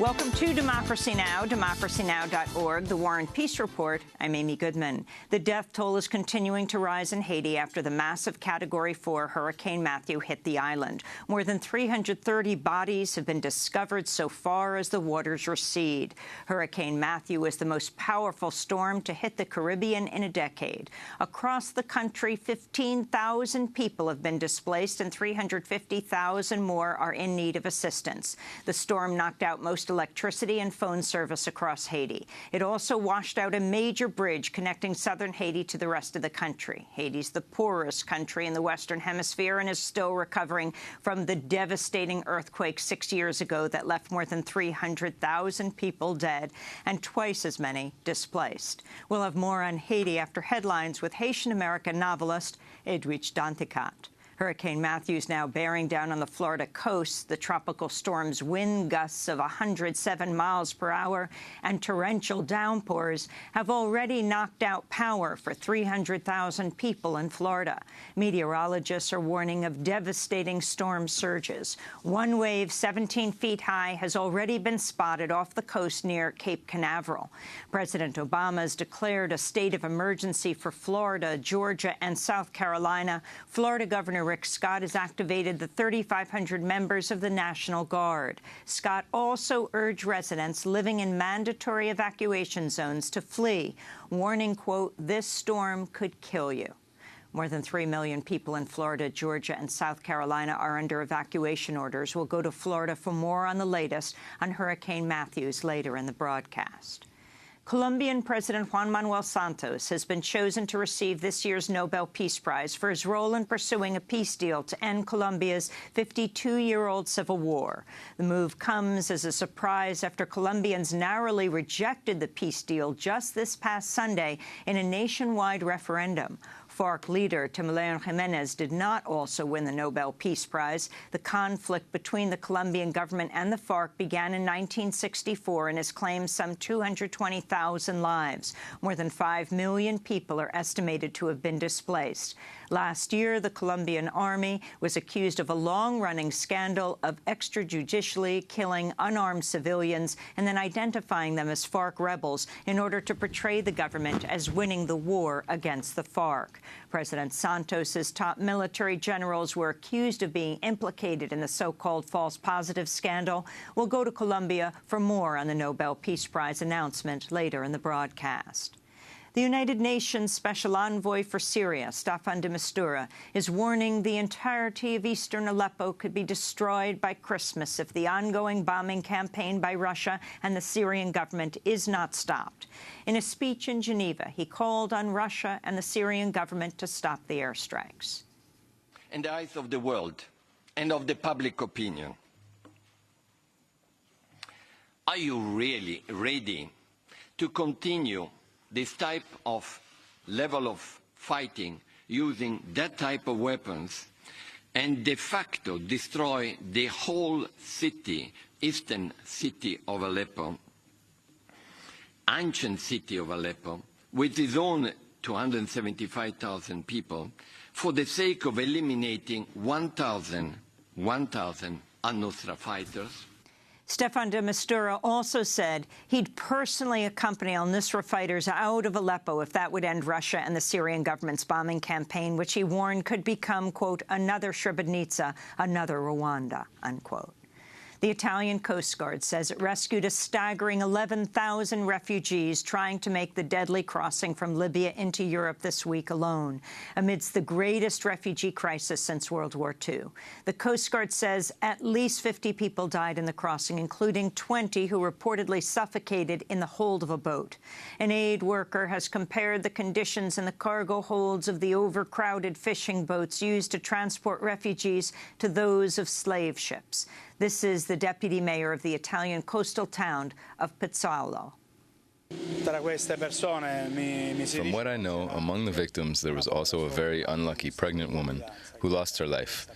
Welcome to Democracy Now!, democracynow.org, the War and Peace Report. I'm Amy Goodman. The death toll is continuing to rise in Haiti after the massive Category 4 Hurricane Matthew hit the island. More than 330 bodies have been discovered so far as the waters recede. Hurricane Matthew is the most powerful storm to hit the Caribbean in a decade. Across the country, 15,000 people have been displaced and 350,000 more are in need of assistance. The storm knocked out most electricity and phone service across Haiti. It also washed out a major bridge connecting southern Haiti to the rest of the country. Haiti's the poorest country in the Western Hemisphere and is still recovering from the devastating earthquake 6 years ago that left more than 300,000 people dead and twice as many displaced. We'll have more on Haiti after headlines with Haitian-American novelist Edwidge Danticat. Hurricane Matthew is now bearing down on the Florida coast. The tropical storm's wind gusts of 107 miles per hour and torrential downpours have already knocked out power for 300,000 people in Florida. Meteorologists are warning of devastating storm surges. One wave 17 feet high has already been spotted off the coast near Cape Canaveral. President Obama has declared a state of emergency for Florida, Georgia, and South Carolina. Florida Governor Rick Scott has activated the 3,500 members of the National Guard. Scott also urged residents living in mandatory evacuation zones to flee, warning, quote, "This storm could kill you." More than 3 million people in Florida, Georgia, and South Carolina are under evacuation orders. We'll go to Florida for more on the latest on Hurricane Matthews later in the broadcast. Colombian President Juan Manuel Santos has been chosen to receive this year's Nobel Peace Prize for his role in pursuing a peace deal to end Colombia's 52-year-old civil war. The move comes as a surprise after Colombians narrowly rejected the peace deal just this past Sunday in a nationwide referendum. FARC leader Timoleon Jimenez did not also win the Nobel Peace Prize. The conflict between the Colombian government and the FARC began in 1964 and has claimed some 220,000 lives. More than 5 million people are estimated to have been displaced. Last year, the Colombian army was accused of a long-running scandal of extrajudicially killing unarmed civilians and then identifying them as FARC rebels in order to portray the government as winning the war against the FARC. President Santos's top military generals were accused of being implicated in the so-called false positive scandal. We'll go to Colombia for more on the Nobel Peace Prize announcement later in the broadcast. The United Nations Special Envoy for Syria, Staffan de Mistura, is warning the entirety of eastern Aleppo could be destroyed by Christmas if the ongoing bombing campaign by Russia and the Syrian government is not stopped. In a speech in Geneva, he called on Russia and the Syrian government to stop the airstrikes. In the eyes of the world and of the public opinion, are you really ready to continue this type of level of fighting using that type of weapons and de facto destroy the whole city, eastern city of Aleppo, ancient city of Aleppo, with its own 275,000 people, for the sake of eliminating 1,000 al-Nusra fighters? Staffan de Mistura also said he'd personally accompany al-Nusra fighters out of Aleppo if that would end Russia and the Syrian government's bombing campaign, which he warned could become, quote, another Srebrenica, another Rwanda, unquote. The Italian Coast Guard says it rescued a staggering 11,000 refugees trying to make the deadly crossing from Libya into Europe this week alone, amidst the greatest refugee crisis since World War II. The Coast Guard says at least 50 people died in the crossing, including 20 who reportedly suffocated in the hold of a boat. An aid worker has compared the conditions in the cargo holds of the overcrowded fishing boats used to transport refugees to those of slave ships. This is the deputy mayor of the Italian coastal town of Pozzallo. From what I know, among the victims, there was also a very unlucky pregnant woman who lost her life.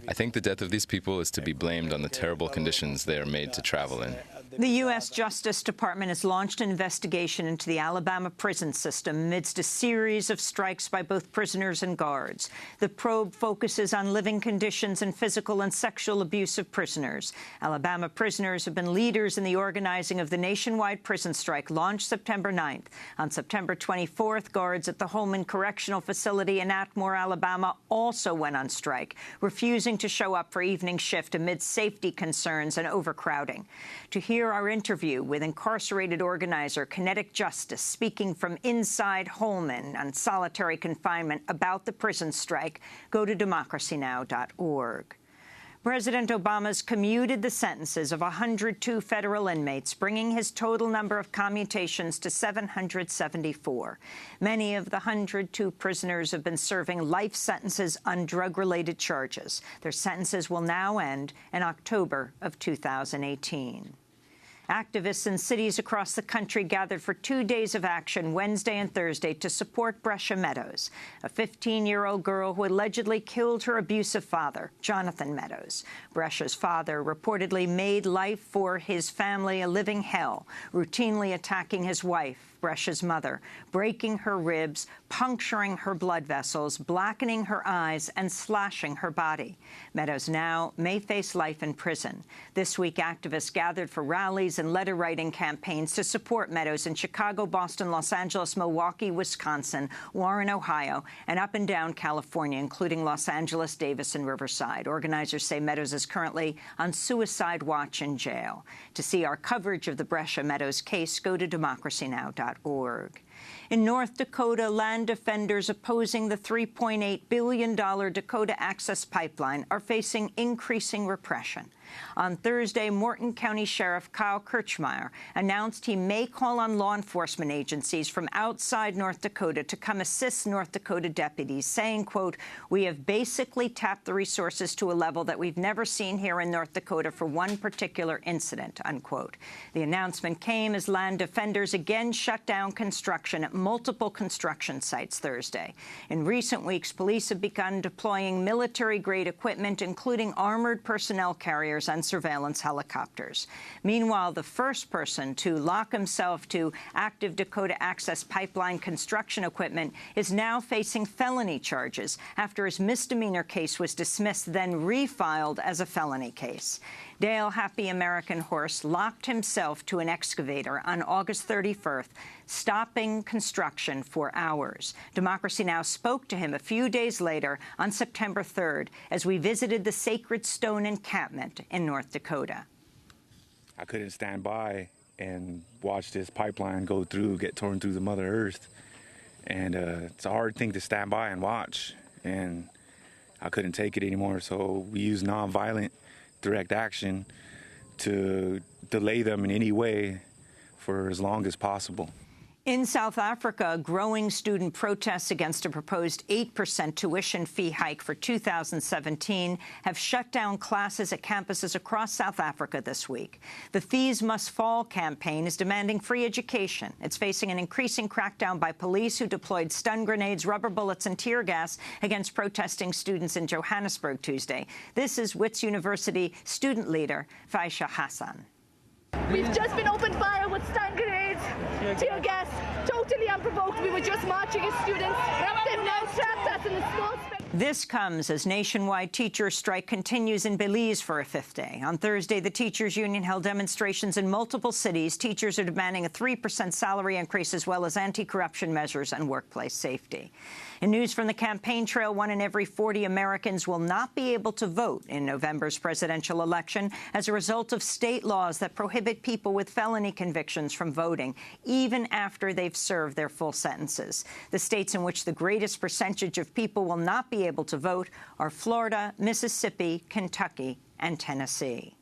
I think the death of these people is to be blamed on the terrible conditions they are made to travel in. The U.S. Justice Department has launched an investigation into the Alabama prison system amidst a series of strikes by both prisoners and guards. The probe focuses on living conditions and physical and sexual abuse of prisoners. Alabama prisoners have been leaders in the organizing of the nationwide prison strike launched September 9th. On September 24th, guards at the Holman Correctional Facility in Atmore, Alabama, also went on strike, refusing to show up for evening shift amid safety concerns and overcrowding. To hear our interview with incarcerated organizer Kinetic Justice speaking from inside Holman on solitary confinement about the prison strike, go to democracynow.org. President Obama's commuted the sentences of 102 federal inmates, bringing his total number of commutations to 774. Many of the 102 prisoners have been serving life sentences on drug-related charges. Their sentences will now end in October of 2018. Activists in cities across the country gathered for 2 days of action Wednesday and Thursday to support Breccia Meadows, a 15-year-old girl who allegedly killed her abusive father, Jonathan Meadows. Breccia's father reportedly made life for his family a living hell, routinely attacking his wife, Breccia's mother, breaking her ribs, puncturing her blood vessels, blackening her eyes, and slashing her body. Meadows now may face life in prison. This week, activists gathered for rallies and letter-writing campaigns to support Meadows in Chicago, Boston, Los Angeles, Milwaukee, Wisconsin, Warren, Ohio, and up and down California, including Los Angeles, Davis, and Riverside. Organizers say Meadows is currently on suicide watch in jail. To see our coverage of the Breccia Meadows case, go to democracynow.org. In North Dakota, land defenders opposing the $3.8 billion Dakota Access Pipeline are facing increasing repression. On Thursday, Morton County Sheriff Kyle Kirchmeier announced he may call on law enforcement agencies from outside North Dakota to come assist North Dakota deputies, saying, quote, "We have basically tapped the resources to a level that we've never seen here in North Dakota for one particular incident," unquote. The announcement came as land defenders again shut down construction at multiple construction sites Thursday. In recent weeks, police have begun deploying military-grade equipment, including armored personnel carriers and surveillance helicopters. Meanwhile, the first person to lock himself to active Dakota Access Pipeline construction equipment is now facing felony charges after his misdemeanor case was dismissed, then refiled as a felony case. Dale Happy American Horse locked himself to an excavator on August 31st, stopping construction for hours. Democracy Now! Spoke to him a few days later on September 3rd as we visited the Sacred Stone encampment in North Dakota. I couldn't stand by and watch this pipeline go through, get torn through the Mother Earth. And it's a hard thing to stand by and watch. And I couldn't take it anymore, so we used nonviolent direct action to delay them in any way for as long as possible. In South Africa, growing student protests against a proposed 8% tuition fee hike for 2017 have shut down classes at campuses across South Africa this week. The Fees Must Fall campaign is demanding free education. It's facing an increasing crackdown by police who deployed stun grenades, rubber bullets and tear gas against protesting students in Johannesburg Tuesday. This is Wits University student leader Faisha Hassan. We've just been opened fire with stun grenades, tear gas, totally unprovoked. We were just marching as students. They've now trapped us in the small space. This comes as nationwide teachers' strike continues in Belize for a fifth day. On Thursday, the teachers' union held demonstrations in multiple cities. Teachers are demanding a 3% salary increase as well as anti-corruption measures and workplace safety. In news from the campaign trail, 1 in every 40 Americans will not be able to vote in November's presidential election as a result of state laws that prohibit people with felony convictions from voting, even after they've served their full sentences. The states in which the greatest percentage of people will not be able to vote are Florida, Mississippi, Kentucky, and Tennessee.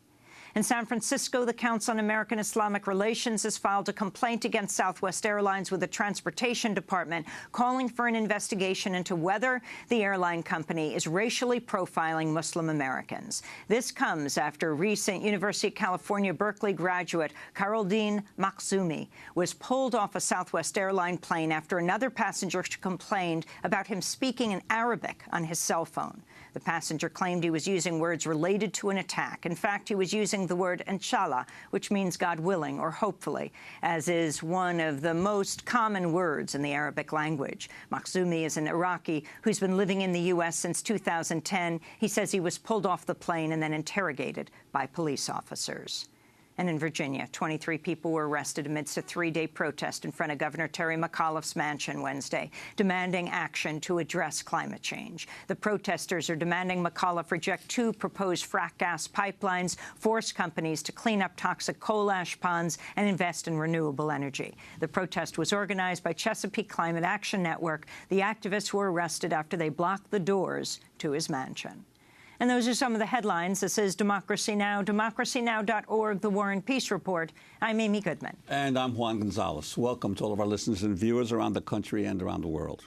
In San Francisco, the Council on American Islamic Relations has filed a complaint against Southwest Airlines with the Transportation Department, calling for an investigation into whether the airline company is racially profiling Muslim Americans. This comes after recent University of California, Berkeley graduate Karoldine Makhzoumi was pulled off a Southwest Airline plane after another passenger complained about him speaking in Arabic on his cell phone. The passenger claimed he was using words related to an attack. In fact, he was using the word inshallah, which means God willing or hopefully, as is one of the most common words in the Arabic language. Makhzoumi is an Iraqi who's been living in the U.S. since 2010. He says he was pulled off the plane and then interrogated by police officers. And in Virginia, 23 people were arrested amidst a 3-day protest in front of Governor Terry McAuliffe's mansion Wednesday, demanding action to address climate change. The protesters are demanding McAuliffe reject 2 proposed frack gas pipelines, force companies to clean up toxic coal ash ponds, and invest in renewable energy. The protest was organized by Chesapeake Climate Action Network. The activists were arrested after they blocked the doors to his mansion. And those are some of the headlines. This is Democracy Now!, democracynow.org, The War and Peace Report. I'm Amy Goodman. And I'm Juan Gonzalez. Welcome to all of our listeners and viewers around the country and around the world.